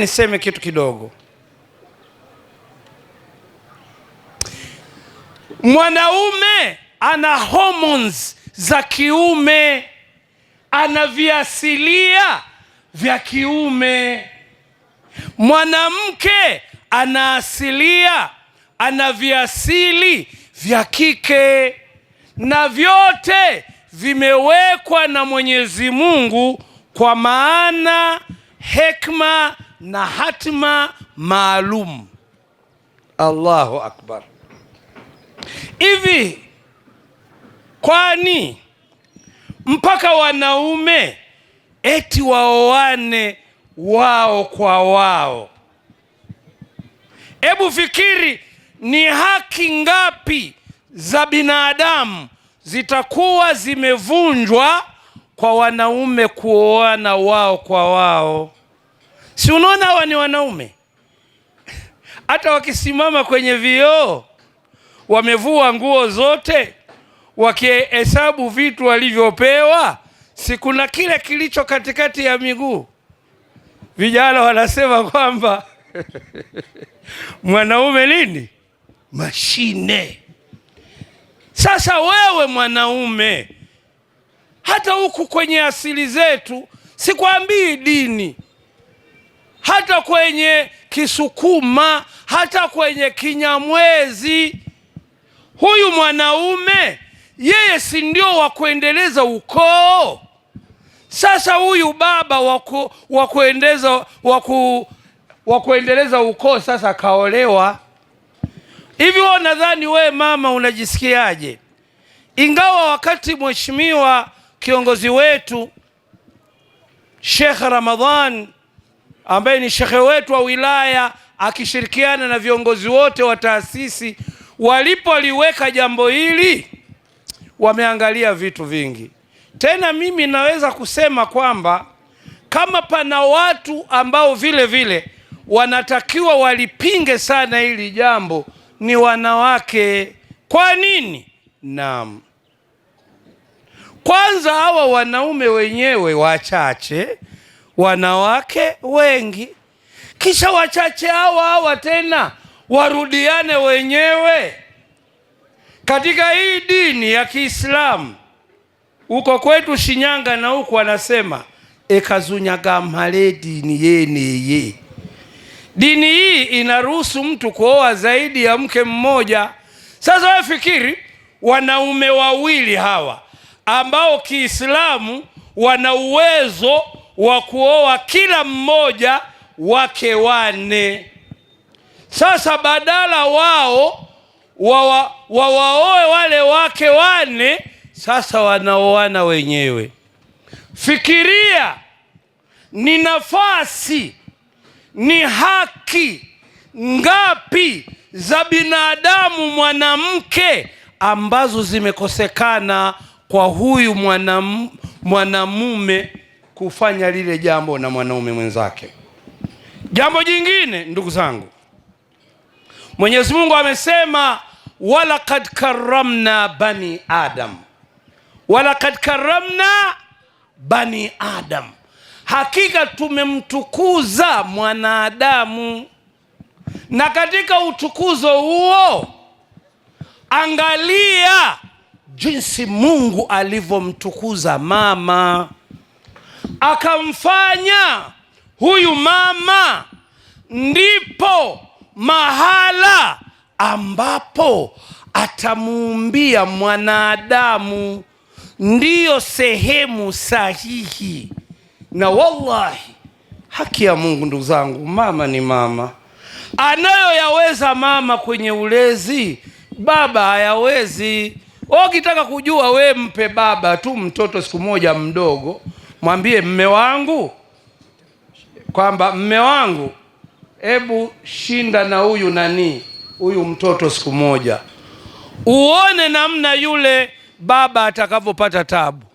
Niseme kitu kidogo. Mwanaume ana hormones za kiume, ana viasilia vya kiume. Mwanamke ana asilia, ana viasili vya kike, na vyote vimewekwa na Mwenyezi Mungu kwa maana, hekma na hatima maalum. Allahu akbar. Hivi kwani mpaka wanaume eti waoane wao kwa wao? Hebu fikiri, ni haki ngapi za binadamu zitakuwa zimevunjwa kwa wanaume kuoana wao kwa wao? Si unaona hawa ni wanaume, hata wakisimama kwenye vioo wamevua nguo zote, wakihesabu vitu walivyopewa, si kuna kile kilicho katikati ya miguu? Vijana wanasema kwamba mwanaume nini? Mashine. Sasa wewe mwanaume, hata huku kwenye asili zetu, sikwambii dini, hata kwenye Kisukuma, hata kwenye Kinyamwezi, huyu mwanaume yeye si ndio wa kuendeleza ukoo? Sasa huyu baba wa kuendeleza ukoo sasa kaolewa. Hivi wewe nadhani wewe mama unajisikiaje? Ingawa wakati mheshimiwa kiongozi wetu Sheikh Ramadhan ambaye ni shekhe wetu wa wilaya akishirikiana na viongozi wote wa taasisi walipoliweka jambo hili, wameangalia vitu vingi. Tena mimi naweza kusema kwamba kama pana watu ambao vile vile wanatakiwa walipinge sana hili jambo, ni wanawake. Kwa nini? Naam, kwanza hawa wanaume wenyewe wachache, wanawake wengi, kisha wachache hawa tena warudiane wenyewe. Katika hii dini ya Kiislamu uko kwetu Shinyanga na huku wanasema ekazunyaga mhale dini yeneye. Dini hii inaruhusu mtu kuoa zaidi ya mke mmoja. Sasa wewe fikiri, wanaume wawili hawa ambao Kiislamu wana uwezo wa kuoa kila mmoja wake wane. Sasa badala wao waoe wale wake wane, sasa wanaoana wenyewe. Fikiria, ni nafasi, ni haki ngapi za binadamu mwanamke ambazo zimekosekana kwa huyu mwanamume kufanya lile jambo na mwanaume mwenzake. Jambo jingine, ndugu zangu, Mwenyezi Mungu amesema walaqad karramna bani Adam. Walaqad karramna bani Adam, hakika tumemtukuza mwanadamu. Na katika utukuzo huo, angalia jinsi Mungu alivyomtukuza mama, akamfanya huyu mama ndipo mahala ambapo atamuumbia mwanadamu, ndiyo sehemu sahihi. Na wallahi, haki ya Mungu ndugu zangu, mama ni mama. Anayoyaweza mama kwenye ulezi, baba hayawezi. Ukitaka kujua, we mpe baba tu mtoto siku moja mdogo, mwambie mme wangu, kwamba mme wangu, hebu shinda na huyu mtoto siku moja, uone namna yule baba atakavyopata tabu.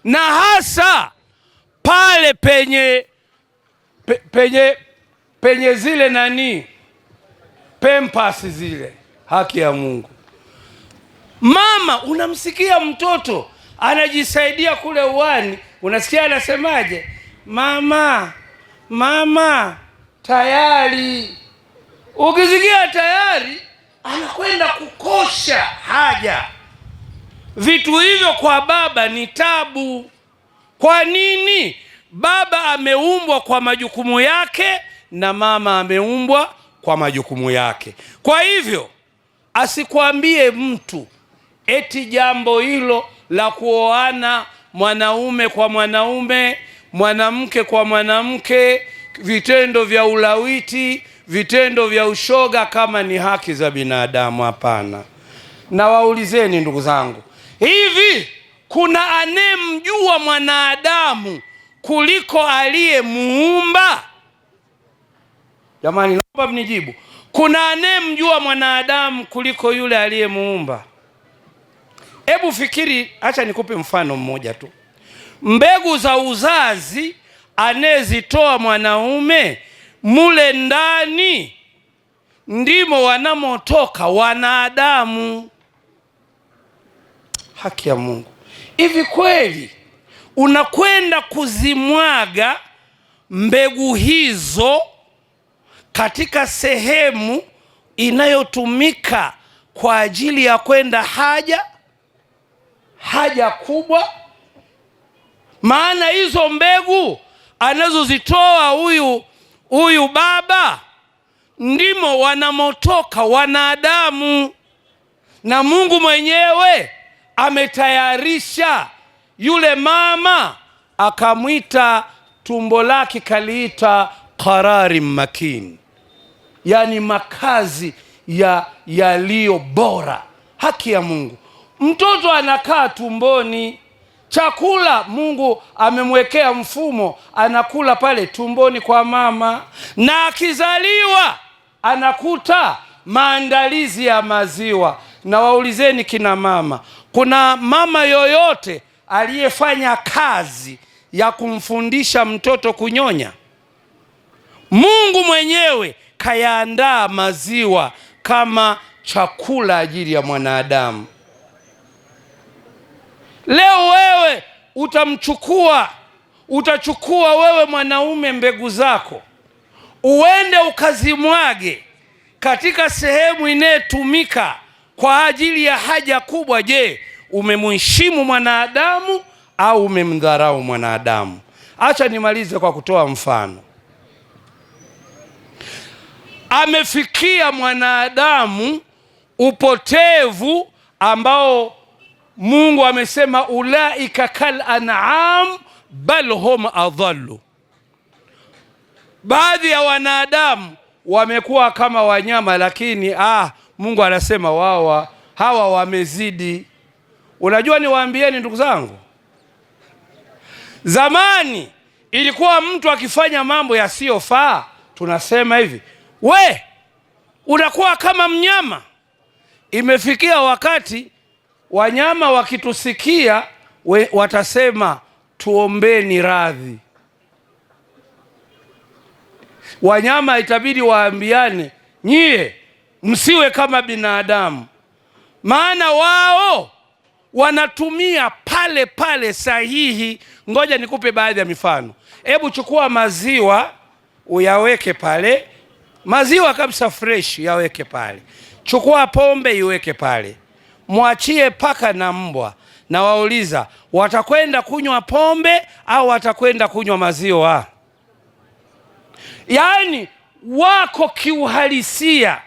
Na hasa pale penye zile pempas zile, haki ya Mungu. Mama, unamsikia mtoto anajisaidia kule uani, unasikia anasemaje? Mama, mama. tayari. Ukisikia tayari, anakwenda kukosha haja. Vitu hivyo kwa baba ni tabu. Kwa nini? Baba ameumbwa kwa majukumu yake na mama ameumbwa kwa majukumu yake. Kwa hivyo asikwambie mtu eti jambo hilo la kuoana mwanaume kwa mwanaume, mwanamke kwa mwanamke, vitendo vya ulawiti, vitendo vya ushoga kama ni haki za binadamu. Hapana. Na waulizeni ndugu zangu, hivi kuna anemjua mwanadamu kuliko aliyemuumba? Jamani, naomba mnijibu. Kuna anemjua mwanadamu kuliko yule aliyemuumba? Hebu fikiri, acha nikupe mfano mmoja tu. Mbegu za uzazi anezitoa mwanaume, mule ndani ndimo wanamotoka wanadamu. Haki ya Mungu. Hivi kweli unakwenda kuzimwaga mbegu hizo katika sehemu inayotumika kwa ajili ya kwenda haja kubwa? Maana hizo mbegu anazozitoa huyu baba ndimo wanamotoka wanadamu, na Mungu mwenyewe ametayarisha yule mama, akamwita tumbo lake kaliita qarari makin, yani makazi yaliyo bora. Haki ya Mungu. Mtoto anakaa tumboni, chakula Mungu amemwekea mfumo, anakula pale tumboni kwa mama, na akizaliwa anakuta maandalizi ya maziwa. Na waulizeni kina mama, kuna mama yoyote aliyefanya kazi ya kumfundisha mtoto kunyonya? Mungu mwenyewe kayaandaa maziwa kama chakula ajili ya mwanadamu. Leo wewe utachukua wewe mwanaume mbegu zako uende ukazimwage katika sehemu inayotumika kwa ajili ya haja kubwa. Je, umemheshimu mwanadamu au umemdharau mwanadamu? Acha nimalize kwa kutoa mfano. Amefikia mwanadamu upotevu ambao Mungu amesema ulaika kal an'am bal hum adhallu. Baadhi ya wanadamu wamekuwa kama wanyama, lakini Mungu anasema hawa wamezidi. Unajua, niwaambieni ndugu zangu, zamani ilikuwa mtu akifanya mambo yasiyofaa tunasema hivi, we unakuwa kama mnyama. Imefikia wakati wanyama wakitusikia watasema tuombeni radhi. Wanyama itabidi waambiane, nyie msiwe kama binadamu, maana wao wanatumia pale pale sahihi. Ngoja nikupe baadhi ya mifano. Hebu chukua maziwa uyaweke pale, maziwa kabisa fresh yaweke pale. Chukua pombe iweke pale, mwachie paka na mbwa, na wauliza watakwenda kunywa pombe au watakwenda kunywa maziwa? Yaani wako kiuhalisia,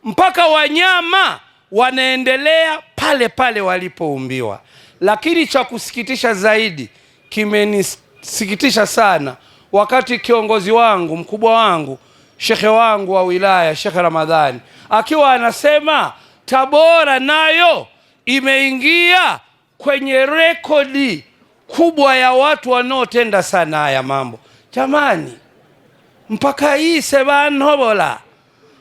mpaka wanyama wanaendelea pale pale walipoumbiwa. Lakini cha kusikitisha zaidi, kimenisikitisha sana, wakati kiongozi wangu mkubwa wangu, shekhe wangu wa wilaya, Shekhe Ramadhani, akiwa anasema Tabora nayo imeingia kwenye rekodi kubwa ya watu wanaotenda sana haya mambo. Jamani, mpaka hii sebanhobola,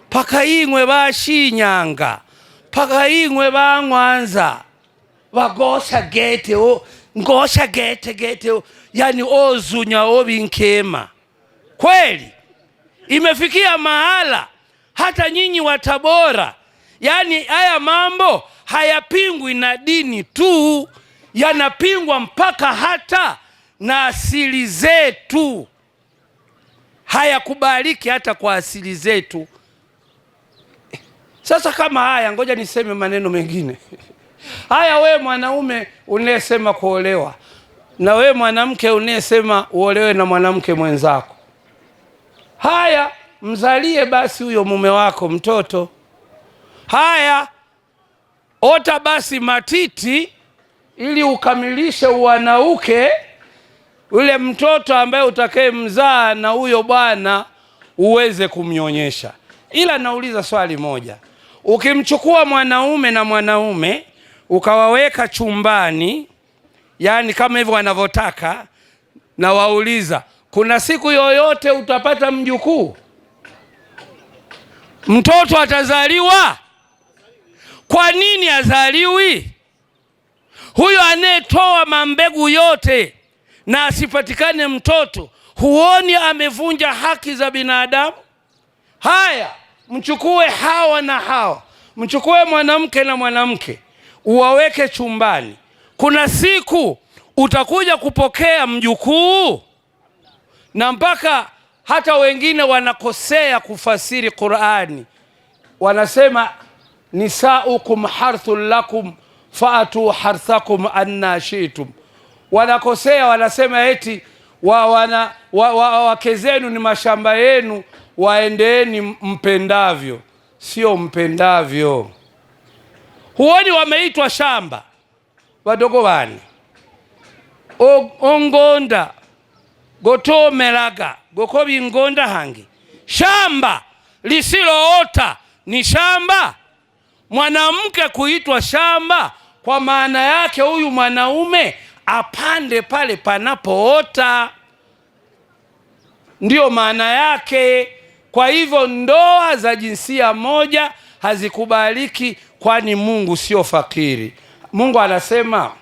mpaka ingwe ba Shinyanga, mpaka ingwe ba Mwanza, bagosha gete ngosha gete, yani ozunya obinkema. Kweli imefikia mahala hata nyinyi wa Tabora, yani haya mambo hayapingwi na dini tu, yanapingwa mpaka hata na asili zetu. hayakubaliki hata kwa asili zetu. Sasa kama haya, ngoja niseme maneno mengine. Haya, we mwanaume unayesema kuolewa, na we mwanamke unayesema uolewe na mwanamke mwenzako, haya, mzalie basi huyo mume wako mtoto. Haya, ota basi matiti ili ukamilishe uwanauke, ule mtoto ambaye utakaye mzaa na huyo bwana uweze kumnyonyesha. Ila nauliza swali moja, ukimchukua mwanaume na mwanaume ukawaweka chumbani, yani kama hivyo wanavyotaka, na wauliza, kuna siku yoyote utapata mjukuu? Mtoto atazaliwa? Kwa nini azaliwi? Huyo anayetoa mambegu yote na asipatikane mtoto, huoni amevunja haki za binadamu? Haya, mchukue Hawa na Hawa, mchukue mwanamke na mwanamke, uwaweke chumbani. Kuna siku utakuja kupokea mjukuu? Na mpaka hata wengine wanakosea kufasiri Qur'ani, wanasema nisaukum harthun lakum faatu harthakum anna shi'tum. Wanakosea, wanasema eti wake zenu ni mashamba yenu, waendeeni mpendavyo. Sio mpendavyo. Huoni wameitwa shamba wadogo wani? Ongonda gotomelaga gokobi ngonda hangi. Shamba lisiloota ni shamba? Mwanamke kuitwa shamba, kwa maana yake huyu mwanaume apande pale panapoota, ndio maana yake. Kwa hivyo ndoa za jinsia moja hazikubaliki, kwani Mungu sio fakiri. Mungu anasema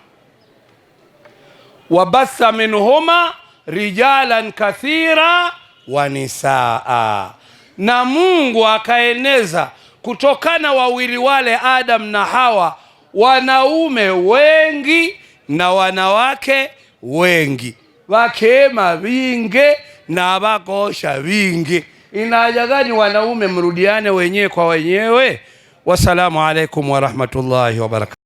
wabatha minhuma rijalan kathira wa nisaa, na Mungu akaeneza kutokana wawili wale Adam na Hawa wanaume wengi na wanawake wengi, wakema vinge na bakosha vingi. Ina haja gani wanaume mrudiane wenyewe kwa wenyewe? Wassalamu alaikum warahmatullahi wabarakatuh.